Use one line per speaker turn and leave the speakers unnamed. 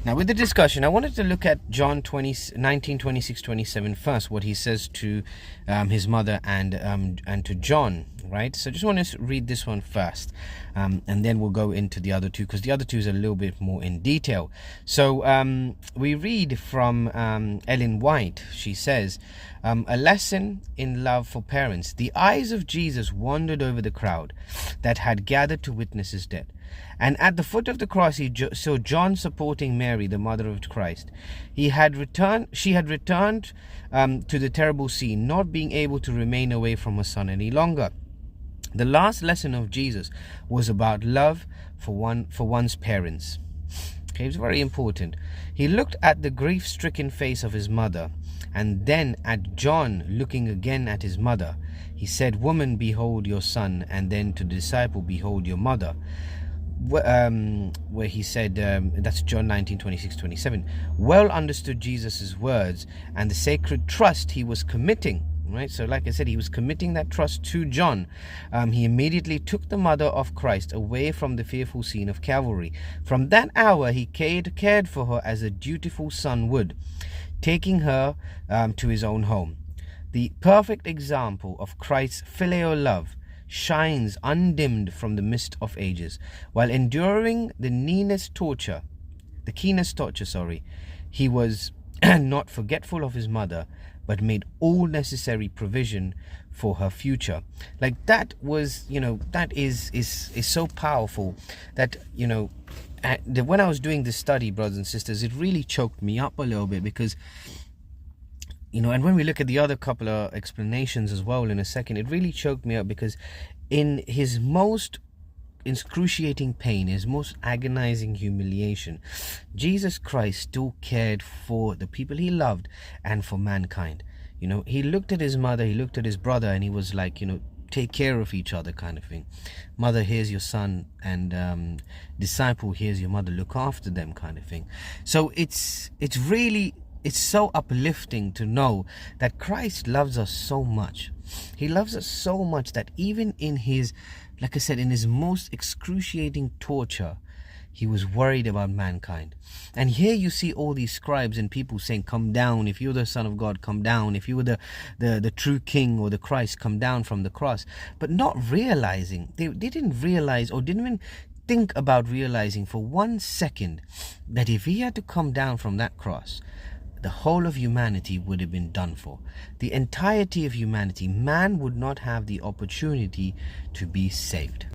Now, with the discussion, I wanted to look at John 19:26-27 first, what he says to his mother and to John, right? So just want to read this one first, and then we'll go into the other two, because the other two is a little bit more in detail. So we read from Ellen White. She says, a lesson in love for parents. The eyes of Jesus wandered over the crowd that had gathered to witness his death. And at the foot of the cross, he saw John supporting Mary, the mother of Christ. She had returned to the terrible scene, not being able to remain away from her son any longer. The last lesson of Jesus was about love for one's parents. Okay, it's very important. He looked at the grief-stricken face of his mother, and then at John looking again at his mother. He said, "Woman, behold your son," and then to the disciple, "Behold your mother." Where he said, that's John 19:26-27, well understood Jesus' words and the sacred trust he was committing, right? So like I said, he was committing that trust to John. He immediately took the mother of Christ away from the fearful scene of Calvary. From that hour, he cared for her as a dutiful son would, taking her to his own home. The perfect example of Christ's filial love shines undimmed from the mist of ages. While enduring the keenest torture, he was not forgetful of his mother, but made all necessary provision for her future. Like that was, that is so powerful that, when I was doing this study, brothers and sisters, it really choked me up a little bit, because and when we look at the other couple of explanations as well in a second, it really choked me up, because in his most excruciating pain, his most agonizing humiliation, Jesus Christ still cared for the people he loved and for mankind. He looked at his mother, he looked at his brother, and he was like, take care of each other kind of thing. Mother, here's your son, and disciple, here's your mother, look after them kind of thing. So it's so uplifting to know that Christ loves us so much. He loves us so much that even in his, like I said, in his most excruciating torture, he was worried about mankind. And here you see all these scribes and people saying, come down. If you're the Son of God, come down. If you were the true King or the Christ, come down from the cross. But not realizing, they didn't realize, or didn't even think about realizing for 1 second, that if he had to come down from that cross, the whole of humanity would have been done for. The entirety of humanity, man would not have the opportunity to be saved.